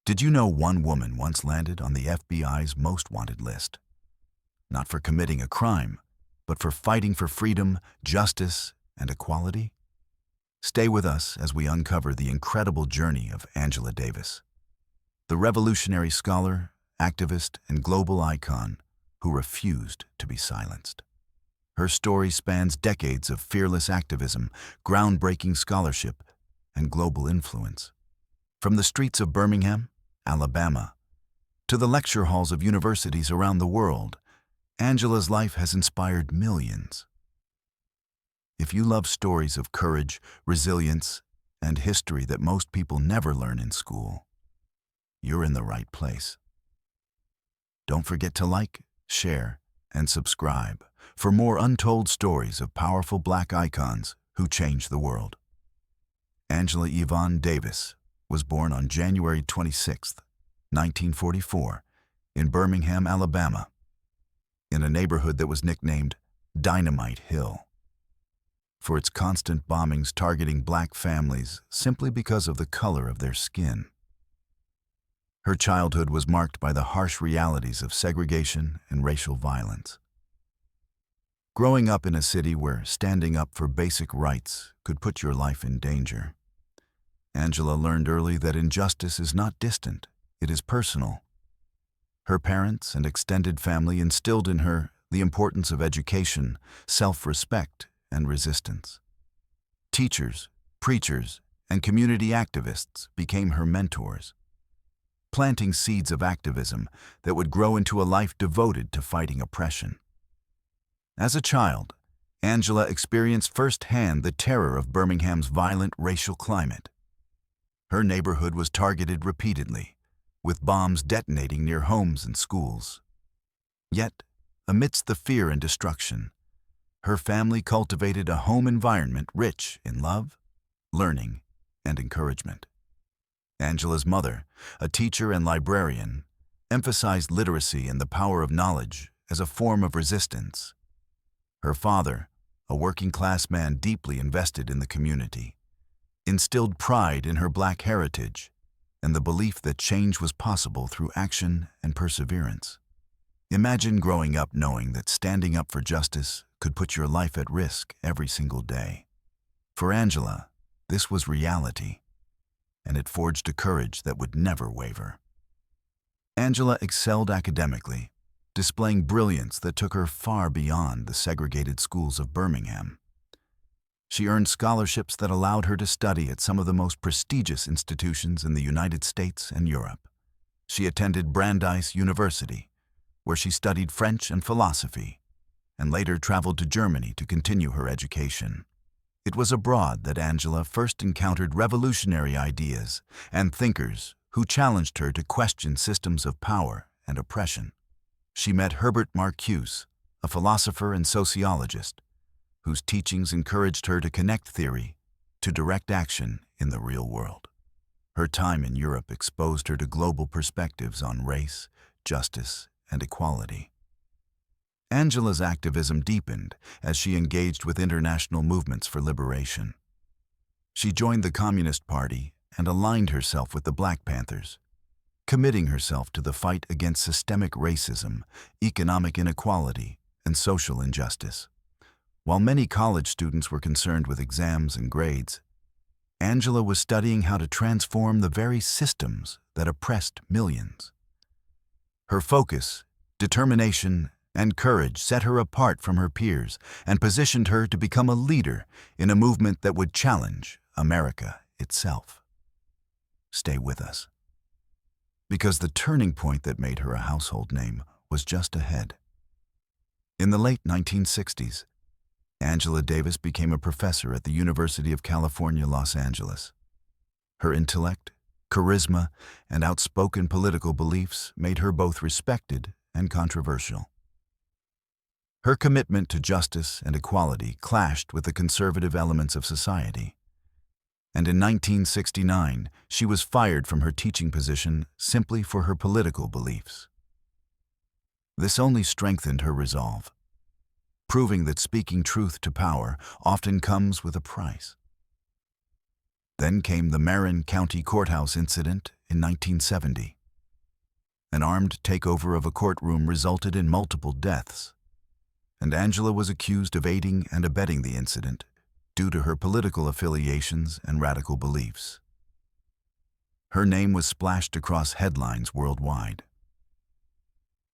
Did you know one woman once landed on the FBI's most wanted list? Not for committing a crime, but for fighting for freedom, justice, and equality? Stay with us as we uncover the incredible journey of Angela Davis, the revolutionary scholar, activist, and global icon who refused to be silenced. Her story spans decades of fearless activism, groundbreaking scholarship, and global influence. From the streets of Birmingham, Alabama, to the lecture halls of universities around the world, Angela's life has inspired millions. If you love stories of courage, resilience, and history that most people never learn in school, you're in the right place. Don't forget to like, share, and subscribe for more untold stories of powerful Black icons who changed the world. Angela Yvonne Davis was born on January 26, 1944, in Birmingham, Alabama, in a neighborhood that was nicknamed Dynamite Hill for its constant bombings targeting Black families simply because of the color of their skin. Her childhood was marked by the harsh realities of segregation and racial violence. Growing up in a city where standing up for basic rights could put your life in danger, Angela learned early that injustice is not distant, it is personal. Her parents and extended family instilled in her the importance of education, self-respect, and resistance. Teachers, preachers, and community activists became her mentors, planting seeds of activism that would grow into a life devoted to fighting oppression. As a child, Angela experienced firsthand the terror of Birmingham's violent racial climate. Her neighborhood was targeted repeatedly, with bombs detonating near homes and schools. Yet, amidst the fear and destruction, her family cultivated a home environment rich in love, learning, and encouragement. Angela's mother, a teacher and librarian, emphasized literacy and the power of knowledge as a form of resistance. Her father, a working-class man deeply invested in the community, instilled pride in her Black heritage and the belief that change was possible through action and perseverance. Imagine growing up knowing that standing up for justice could put your life at risk every single day. For Angela, this was reality, and it forged a courage that would never waver. Angela excelled academically, displaying brilliance that took her far beyond the segregated schools of Birmingham. She earned scholarships that allowed her to study at some of the most prestigious institutions in the United States and Europe. She attended Brandeis University, where she studied French and philosophy, and later traveled to Germany to continue her education. It was abroad that Angela first encountered revolutionary ideas and thinkers who challenged her to question systems of power and oppression. She met Herbert Marcuse, a philosopher and sociologist, whose teachings encouraged her to connect theory to direct action in the real world. Her time in Europe exposed her to global perspectives on race, justice, and equality. Angela's activism deepened as she engaged with international movements for liberation. She joined the Communist Party and aligned herself with the Black Panthers, committing herself to the fight against systemic racism, economic inequality, and social injustice. While many college students were concerned with exams and grades, Angela was studying how to transform the very systems that oppressed millions. Her focus, determination, and courage set her apart from her peers and positioned her to become a leader in a movement that would challenge America itself. Stay with us, because the turning point that made her a household name was just ahead. In the late 1960s, Angela Davis became a professor at the University of California, Los Angeles. Her intellect, charisma, and outspoken political beliefs made her both respected and controversial. Her commitment to justice and equality clashed with the conservative elements of society, and in 1969 she was fired from her teaching position simply for her political beliefs. This only strengthened her resolve, proving that speaking truth to power often comes with a price. Then came the Marin County Courthouse incident in 1970. An armed takeover of a courtroom resulted in multiple deaths, and Angela was accused of aiding and abetting the incident due to her political affiliations and radical beliefs. Her name was splashed across headlines worldwide.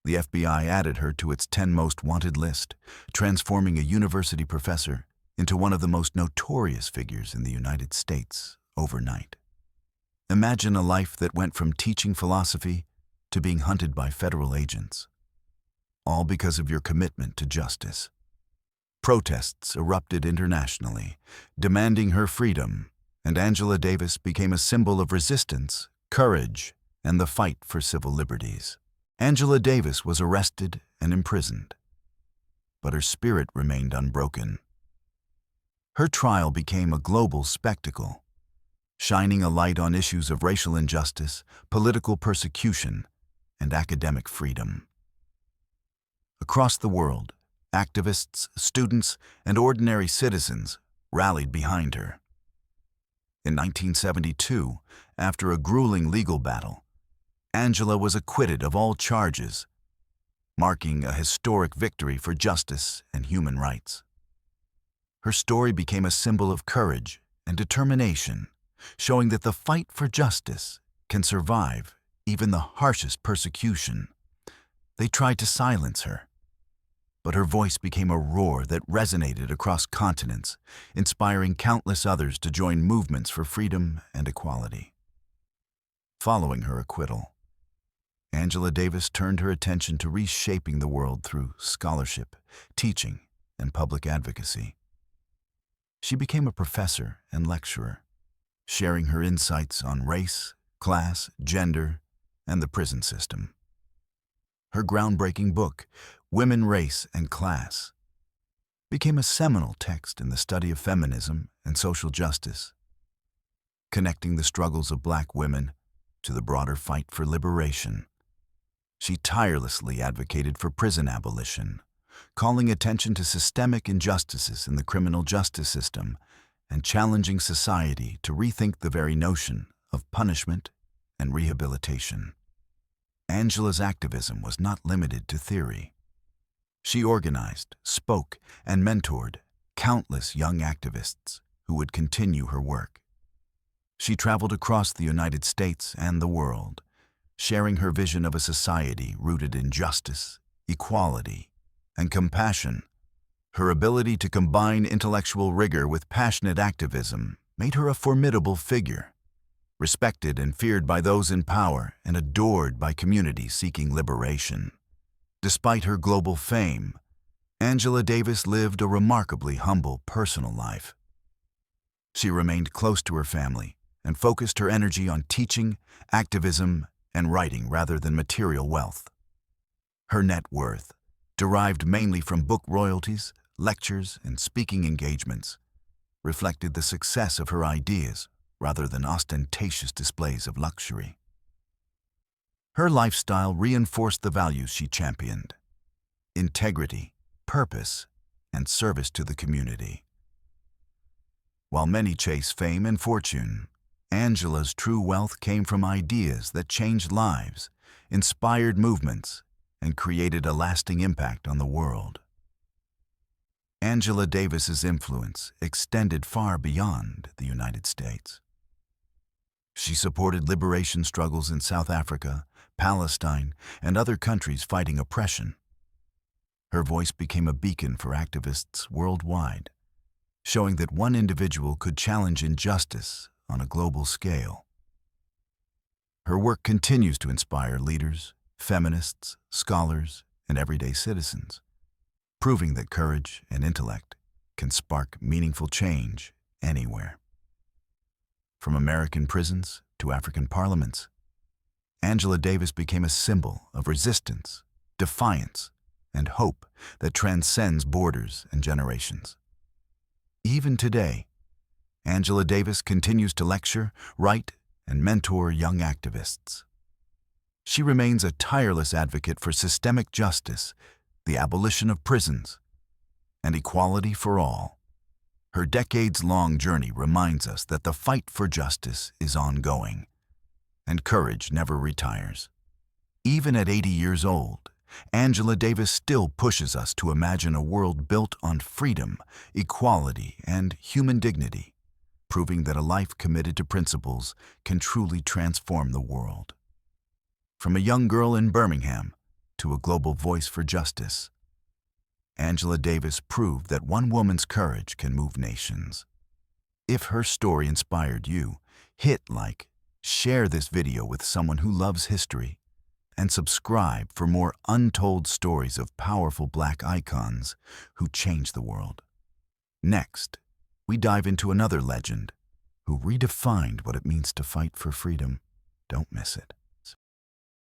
The FBI added her to its 10 most wanted list, transforming a university professor into one of the most notorious figures in the United States overnight. Imagine a life that went from teaching philosophy to being hunted by federal agents, all because of your commitment to justice. Protests erupted internationally, demanding her freedom, and Angela Davis became a symbol of resistance, courage, and the fight for civil liberties. Angela Davis was arrested and imprisoned, but her spirit remained unbroken. Her trial became a global spectacle, shining a light on issues of racial injustice, political persecution, and academic freedom. Across the world, activists, students, and ordinary citizens rallied behind her. In 1972, after a grueling legal battle, Angela was acquitted of all charges, marking a historic victory for justice and human rights. Her story became a symbol of courage and determination, showing that the fight for justice can survive even the harshest persecution. They tried to silence her, but her voice became a roar that resonated across continents, inspiring countless others to join movements for freedom and equality. Following her acquittal, Angela Davis turned her attention to reshaping the world through scholarship, teaching, and public advocacy. She became a professor and lecturer, sharing her insights on race, class, gender, and the prison system. Her groundbreaking book, Women, Race, and Class, became a seminal text in the study of feminism and social justice, connecting the struggles of Black women to the broader fight for liberation. She tirelessly advocated for prison abolition, calling attention to systemic injustices in the criminal justice system and challenging society to rethink the very notion of punishment and rehabilitation. Angela's activism was not limited to theory. She organized, spoke, and mentored countless young activists who would continue her work. She traveled across the United States and the world, sharing her vision of a society rooted in justice, equality, and compassion. Her ability to combine intellectual rigor with passionate activism made her a formidable figure, respected and feared by those in power and adored by communities seeking liberation. Despite her global fame, Angela Davis lived a remarkably humble personal life. She remained close to her family and focused her energy on teaching, activism, and writing rather than material wealth. Her net worth, derived mainly from book royalties, lectures, and speaking engagements, reflected the success of her ideas rather than ostentatious displays of luxury. Her lifestyle reinforced the values she championed: integrity, purpose, and service to the community. While many chase fame and fortune, Angela's true wealth came from ideas that changed lives, inspired movements, and created a lasting impact on the world. Angela Davis's influence extended far beyond the United States. She supported liberation struggles in South Africa, Palestine, and other countries fighting oppression. Her voice became a beacon for activists worldwide, showing that one individual could challenge injustice on a global scale. Her work continues to inspire leaders, feminists, scholars, and everyday citizens, proving that courage and intellect can spark meaningful change anywhere. From American prisons to African parliaments, Angela Davis became a symbol of resistance, defiance, and hope that transcends borders and generations. Even today, Angela Davis continues to lecture, write, and mentor young activists. She remains a tireless advocate for systemic justice, the abolition of prisons, and equality for all. Her decades-long journey reminds us that the fight for justice is ongoing, and courage never retires. Even at 80 years old, Angela Davis still pushes us to imagine a world built on freedom, equality, and human dignity, proving that a life committed to principles can truly transform the world. From a young girl in Birmingham to a global voice for justice, Angela Davis proved that one woman's courage can move nations. If her story inspired you, hit like, share this video with someone who loves history, and subscribe for more untold stories of powerful Black icons who changed the world. Next, we dive into another legend who redefined what it means to fight for freedom. Don't miss it.